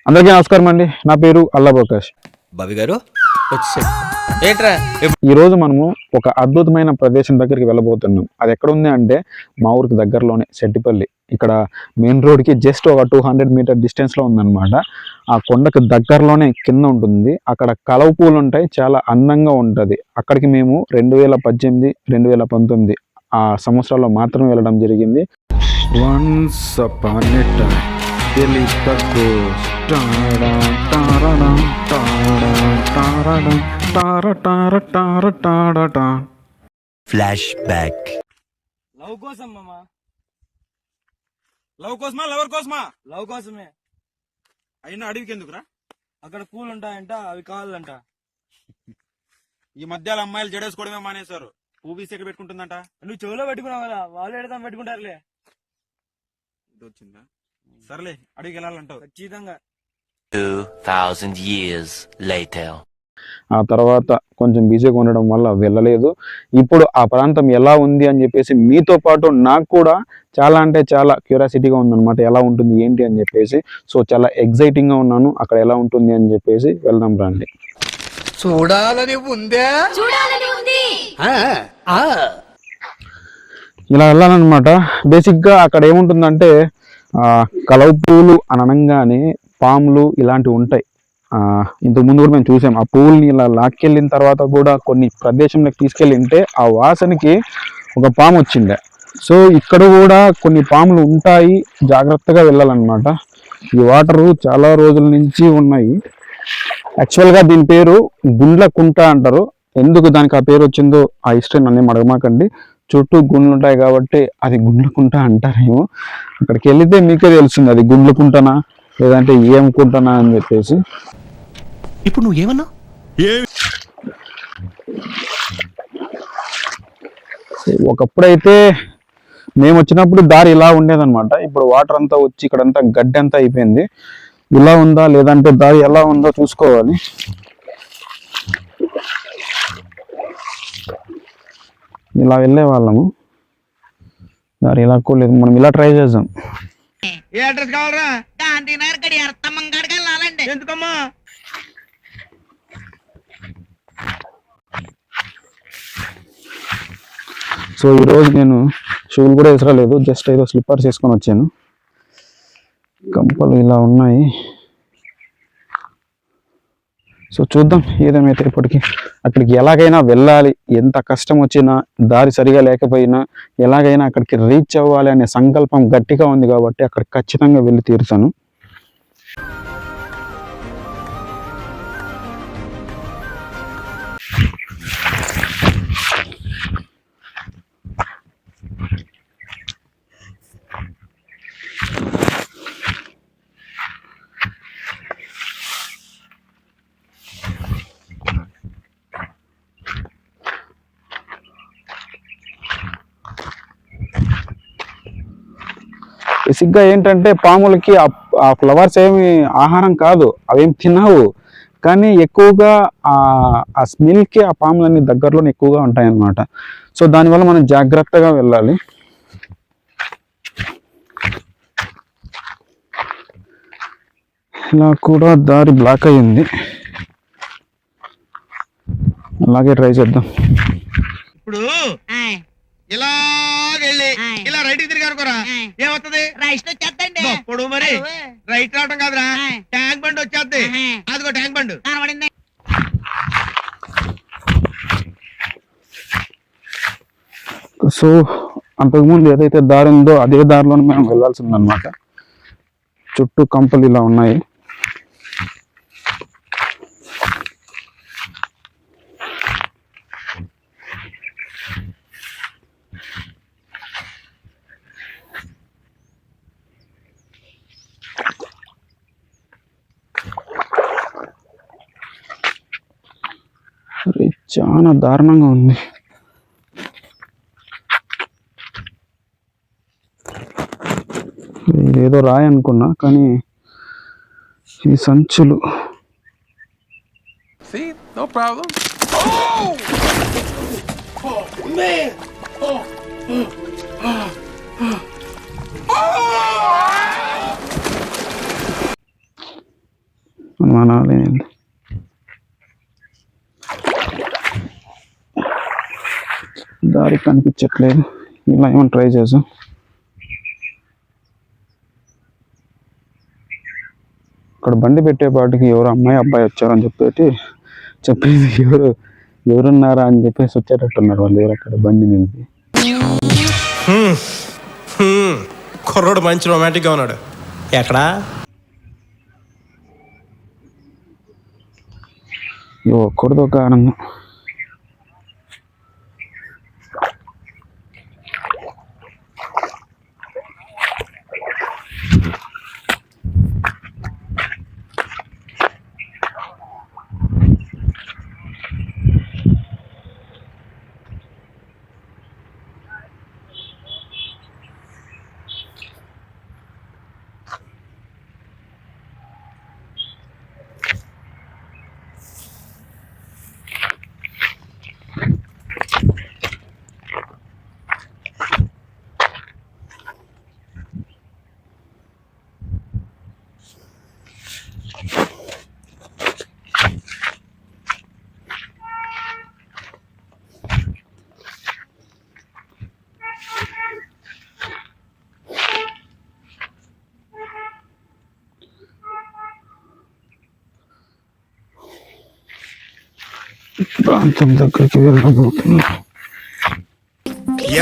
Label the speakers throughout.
Speaker 1: అందరికీ నమస్కారం అండి. నా పేరు అల్లా ప్రకాష్.
Speaker 2: బాబీ గారు ఏంట్రా
Speaker 1: ఈ రోజు మనము ఒక అద్భుతమైన ప్రదేశం దగ్గరికి వెళ్ళబోతున్నాం. అది ఎక్కడ ఉంది అంటే మా ఊరికి దగ్గరలోనే సెట్టిపల్లి. ఇక్కడ మెయిన్ రోడ్కి జస్ట్ ఒక 200 మీటర్ డిస్టెన్స్లో ఉందన్నమాట. ఆ కొండకు దగ్గరలోనే కింద ఉంటుంది. అక్కడ కలవ పూలు ఉంటాయి, చాలా అందంగా ఉంటుంది. అక్కడికి మేము 2018, 2019 ఆ సంవత్సరాల్లో మాత్రమే వెళ్ళడం జరిగింది. వన్స్ అపాన్ ఎ టైం తెలియదు
Speaker 2: ఫ్లాష్ బ్యాక్.
Speaker 3: లవ్ కోసం మామా, లవ్ కోసమా లవర్ కోసమా? లవ్ కోసమే. అయినా అడవికి ఎందుకురా? అక్కడ పూలు ఉంటాయంట, అవి కావాలంట. ఈ మధ్యాల అమ్మాయిలు జడేసుకోవడమే మానేశారు. పువ్వు తీసి ఎక్కడ పెట్టుకుంటుందంట? నువ్వు చెవులో పెట్టుకున్నావు కదా, వాళ్ళు ఎడతాం పెట్టుకుంటారులే. ఇది వచ్చిందా? సర్లే, అడవికి వెళ్ళాలంటావు ఖచ్చితంగా.
Speaker 2: 2000 years later.
Speaker 1: ఆ తర్వాత కొంచెం బిజీగా ఉండడం వల్ల వెళ్ళలేదు. ఇప్పుడు ఆ ప్రాంతం ఎలా ఉంది అని చెప్పేసి మీతో పాటు నాకు కూడా చాలా అంటే చాలా క్యూరియాసిటీగా ఉందన్నమాట. ఎలా ఉంటుంది ఏంటి అని చెప్పేసి. సో చాలా ఎగ్జైటింగ్గా ఉన్నాను. అక్కడ ఎలా ఉంటుంది అని చెప్పేసి వెళ్దాం రండి.
Speaker 4: చూడాలని ఉందే, చూడాలని ఉంది.
Speaker 1: ఇలా వెళ్ళాలన్నమాట. బేసిక్గా అక్కడ ఏముంటుందంటే కలవ పూలు అని అనగానే పాములు ఇలాంటివి ఉంటాయి. ఇంతకు ముందు కూడా మేము చూసాం. ఆ పువ్వుల్ని ఇలా లాక్కెళ్ళిన తర్వాత కూడా కొన్ని ప్రదేశంలోకి తీసుకెళ్ళింటే ఆ వాసనకి ఒక పాము వచ్చిండే. సో ఇక్కడ కూడా కొన్ని పాములు ఉంటాయి, జాగ్రత్తగా వెళ్ళాలన్నమాట. ఈ వాటరు చాలా రోజుల నుంచి ఉన్నాయి. యాక్చువల్గా దీని పేరు గుండ్లకుంట అంటారు. ఎందుకు దానికి ఆ పేరు వచ్చిందో ఆ హిస్టరీ నన్ను అడగమాకండి. చుట్టూ గుండ్లు ఉంటాయి కాబట్టి అది గుండ్లకుంట అంటారేమో. అక్కడికి వెళితే మీకే తెలుస్తుంది అది గుండ్లకుంటనా లేదంటే ఏమనుకుంటున్నా అని చెప్పేసి.
Speaker 2: ఇప్పుడు నువ్వు ఏమన్నా
Speaker 1: ఒకప్పుడైతే మేము వచ్చినప్పుడు దారి ఇలా ఉండేదన్నమాట. ఇప్పుడు వాటర్ అంతా వచ్చి ఇక్కడంతా గడ్డి అంతా అయిపోయింది. ఇలా ఉందా లేదంటే దారి ఎలా ఉందో చూసుకోవాలి. ఇలా వెళ్ళే వాళ్ళము, దారి ఇలా లేదు. మనం ఇలా ట్రై చేద్దాం.
Speaker 3: ఏ అడ్రస్ కావాలరా? గాంధీనగర్ గడి అర్థమ్మ గడికి వెళ్ళాలండి. ఎందుకమ్మా?
Speaker 1: సో ఈరోజు నేను షూలు కూడా వేసరాలేదు, జస్ట్ ఏదో స్లిప్పర్స్ వేసుకొని వచ్చాను. కంపలు ఇలా ఉన్నాయి. సో చూద్దాం ఏదేమైతే ఇప్పటికి అక్కడికి ఎలాగైనా వెళ్ళాలి. ఎంత కష్టం వచ్చినా, దారి సరిగా లేకపోయినా ఎలాగైనా అక్కడికి రీచ్ అవ్వాలి అనే సంకల్పం గట్టిగా ఉంది కాబట్టి అక్కడికి ఖచ్చితంగా వెళ్ళి తీరుతాను. బేసిక్గా ఏంటంటే పాములకి ఆ ఫ్లవర్స్ ఏమి ఆహారం కాదు, అవేం తినవు. కానీ ఎక్కువగా ఆ స్మెల్కి ఆ పాములన్నీ దగ్గరలోనే ఎక్కువగా ఉంటాయి అన్నమాట. సో దానివల్ల మనం జాగ్రత్తగా వెళ్ళాలి. ఇలా కూడా దారి బ్లాక్ అయ్యింది, అలాగే ట్రై చేద్దాం.
Speaker 3: ఇప్పుడు ఇలా వెళ్ళి ఇలా రైట్ కి తిరిగి అనుకోరా, ఏమవుతుంది?
Speaker 5: రైట్ వచ్చేద్దండి.
Speaker 3: ఇప్పుడు మరి రైట్ రావడం కాదురా, ట్యాంక్ బండ్ వచ్చేద్ది. అదిగో ట్యాంక్ బండ్
Speaker 5: కనబడింది.
Speaker 1: సో అంతకుముందు ఏదైతే దారి ఉందో అదే దారిలోనే మేము వెళ్ళాల్సి ఉందన్నమాట. చుట్టూ కంపలు ఇలా ఉన్నాయి. చాలా దారుణంగా ఉంది. ఇదేదో రాయి అనుకున్నా, కానీ ఇది సంచులు.
Speaker 4: See, no problem. Oh! Oh man! Oh!
Speaker 1: అనుమానాలు దారి కనిపించట్లేదు. ఇలా ఏమైనా ట్రై చేసాం. ఇక్కడ బండి పెట్టేపాటికి ఎవరు అమ్మాయి అబ్బాయి వచ్చారని చెప్పేసి ఎవరున్నారా అని చెప్పేసి వచ్చేటట్టున్నారు వాళ్ళు. ఎవరు అక్కడ బండి నిలిపి.
Speaker 5: కుర్రోడు మంచి రొమాంటిక్గా ఉన్నాడు. ఎక్కడా
Speaker 1: ఒక్కడితో ఒక ఆనందం. ప్రాంతం దగ్గరికి వెళ్ళబోతున్నా.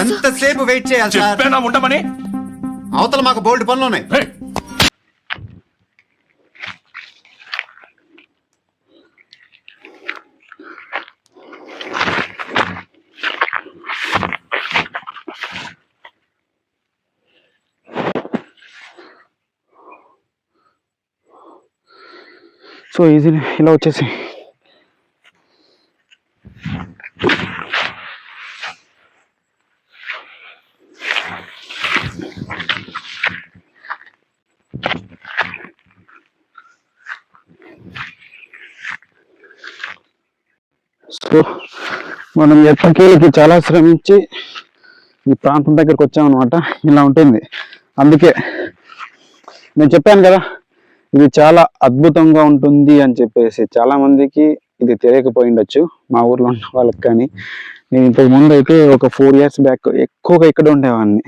Speaker 6: ఎంతసేపు వెయిట్ చేయాలి సార్?
Speaker 4: చెప్పేనా ఉండమని.
Speaker 6: అవతల మాకు బోల్డ్ పనులు ఉన్నాయి.
Speaker 1: సో ఈజీలీ ఇలా వచ్చేసి సో మనం ఎప్పటికీ చాలా శ్రమించి ఈ ప్రాంతం దగ్గరకు వచ్చామన్నమాట. ఇలా ఉంటుంది. అందుకే నేను చెప్పాను కదా ఇది చాలా అద్భుతంగా ఉంటుంది అని చెప్పేసి. చాలా మందికి ఇది తెలియకపోయి ఉండొచ్చు మా ఊర్లో ఉన్న వాళ్ళకి. కానీ నేను ఇంతకు ముందు అయితే ఒక 4 years బ్యాక్ ఎక్కువగా ఇక్కడ ఉండేవాడిని.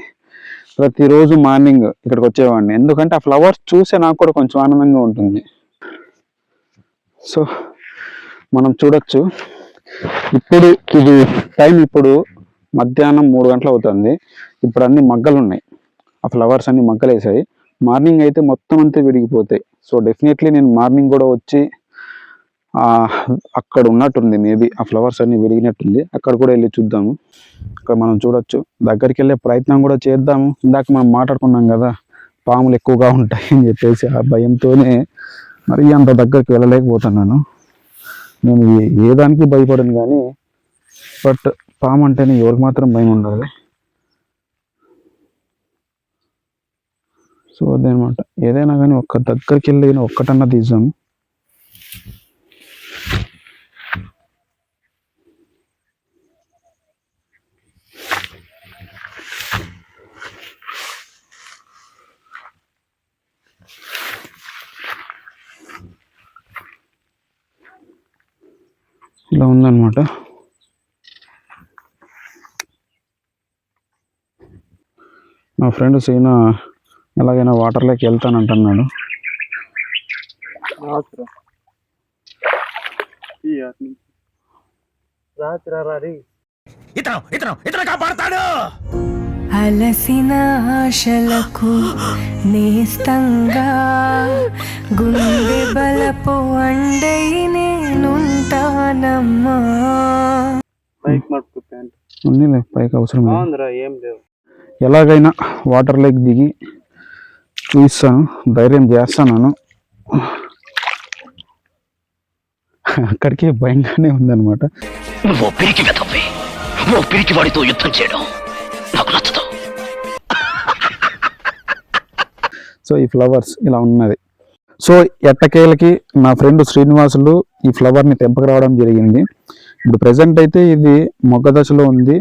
Speaker 1: ప్రతిరోజు మార్నింగ్ ఇక్కడికి వచ్చేవాడిని. ఎందుకంటే ఆ ఫ్లవర్స్ చూసే నాకు కూడా కొంచెం ఆనందంగా ఉంటుంది. సో మనం చూడొచ్చు. ఇప్పుడు ఇది టైం ఇప్పుడు మధ్యాహ్నం 3 గంటలు అవుతుంది. ఇప్పుడు అన్ని మగ్గలు ఉన్నాయి. ఆ ఫ్లవర్స్ అన్ని మగ్గలు వేసాయి. మార్నింగ్ అయితే మొత్తం అంతా విడిగిపోతాయి. సో డెఫినెట్లీ నేను మార్నింగ్ కూడా వచ్చి అక్కడ ఉన్నట్టుంది. మేబీ ఆ ఫ్లవర్స్ అన్ని విడిగినట్టుంది. అక్కడ కూడా వెళ్ళి చూద్దాము. ఇక్కడ మనం చూడొచ్చు. దగ్గరికి వెళ్ళే ప్రయత్నం కూడా చేద్దాము. ఇందాక మనం మాట్లాడుకున్నాం కదా పాములు ఎక్కువగా ఉంటాయి అని చెప్పేసి. ఆ భయంతోనే మరి అంత దగ్గరికి వెళ్ళలేకపోతున్నాను. నేను ఏ దానికి భయపడను కానీ బట్ పాము అంటేనే ఎవరికి మాత్రం భయం ఉండాలి. సో అదేనమాట. ఏదైనా కానీ ఒక్క దగ్గరికి వెళ్ళి ఒక్కటన్నా తీసాము. ఇలా ఉందన్నమాట. మా ఫ్రెండ్ సీనా ఎలాగైనా వాటర్లోకి వెళ్తానంటున్నాడు.
Speaker 4: ఇతను కాపాడతాడు.
Speaker 7: అలసిన ఆశలకు నేస్తంగా గుండె బలపు అండై నేనుంటానమ్మా.
Speaker 1: ఉన్నీలే పైకి అవసరం లేదు. ఎలాగైనా వాటర్లోకి దిగి చూపిస్తాను. ధైర్యం చేస్తాను. అక్కడికి భయంగానే ఉందన్నమాట.
Speaker 8: వాడితో యుద్ధం చేయడం నాకు నచ్చదు.
Speaker 1: సో ఈ ఫ్లవర్స్ ఇలా ఉన్నది. సో ఎట్టకేలకి నా ఫ్రెండ్ శ్రీనివాసులు ఈ ఫ్లవర్ని తెంపకరావడం జరిగింది. ఇప్పుడు ప్రెసెంట్ అయితే ఇది మొగ్గ దశలో ఉంది.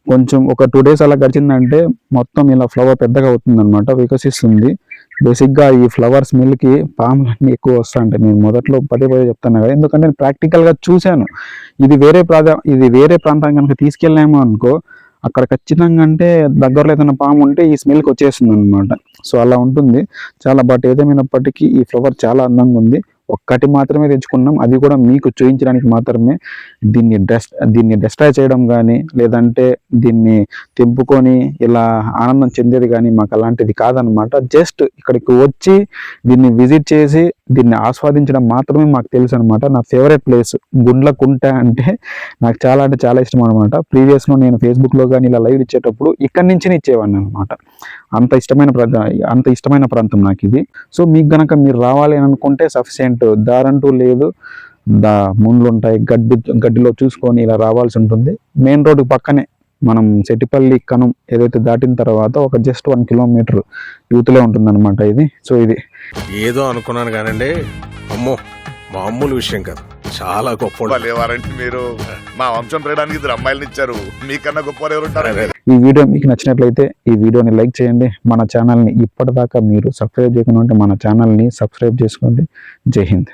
Speaker 1: కొంచెం ఒక 2 days అలా గడిచిందంటే మొత్తం ఇలా ఫ్లవర్ పెద్దగా అవుతుంది అనమాట, వికసిస్తుంది. బేసిక్గా ఈ ఫ్లవర్ స్మెల్కి పాములు అన్నీ ఎక్కువ వస్తా ఉంటాయి. నేను మొదట్లో పదే చెప్తాను కదా, ఎందుకంటే నేను ప్రాక్టికల్గా చూశాను. ఇది వేరే ప్రాంతం కనుక తీసుకెళ్ళాము అనుకో, అక్కడ ఖచ్చితంగా అంటే దగ్గరలో ఏదైనా పాము ఉంటే ఈ స్మెల్కి వచ్చేస్తుంది అనమాట. సో అలా ఉంటుంది చాలా. బట్ ఏదేమైనప్పటికీ ఈ ఫ్లవర్ చాలా అందంగా ఉంది. ఒక్కటి మాత్రమే తెచ్చుకున్నాం, అది కూడా మీకు చూపించడానికి మాత్రమే. దీన్ని డిస్ట్రాయ్ చేయడం కానీ, లేదంటే దీన్ని తెంపుకొని ఇలా ఆనందం చెందేది కానీ మాకు అలాంటిది కాదనమాట. జస్ట్ ఇక్కడికి వచ్చి దీన్ని విజిట్ చేసి దీన్ని ఆస్వాదించడం మాత్రమే మాకు తెలుసు అనమాట. నా ఫేవరెట్ ప్లేస్ గుండ్లకుంట అంటే నాకు చాలా అంటే చాలా ఇష్టం అనమాట. ప్రీవియస్లో నేను ఫేస్బుక్లో కానీ ఇలా లైవ్ ఇచ్చేటప్పుడు ఇక్కడి నుంచినే ఇచ్చేవాడిని అనమాట. అంత ఇష్టమైన ప్రాంతం నాకు ఇది. సో మీకు గనక మీరు రావాలి అని అనుకుంటే సఫిషియెంట్ దారంటూ లేదు. ముండ్లు ఉంటాయి, గడ్డిలో చూసుకొని ఇలా రావాల్సి ఉంటుంది. మెయిన్ రోడ్డు పక్కనే మనం సెట్టిపల్లి కనం ఏదైతే దాటిన తర్వాత ఒక జస్ట్ 1 కిలోమీటర్ యూత్లో ఉంటుందన్నమాట ఇది. సో ఇది
Speaker 4: ఏదో అనుకున్నాను కానండి, అమ్మో మామూలు విషయం కాదు, చాలా గొప్ప
Speaker 9: లేవారంటే మీరు మా వంశం పెరగడానికి 2 అమ్మాయిలను ఇచ్చారు, మీకన్నా గొప్పవారు ఎవరుంటారు?
Speaker 1: ఈ వీడియో మీకు నచ్చినట్లయితే ఈ వీడియోని లైక్ చేయండి. మన ఛానల్ని ఇప్పటిదాకా మీరు సబ్స్క్రైబ్ చేయకుండా ఉంటే మన ఛానల్ని సబ్స్క్రైబ్ చేసుకోండి. జై హింద్.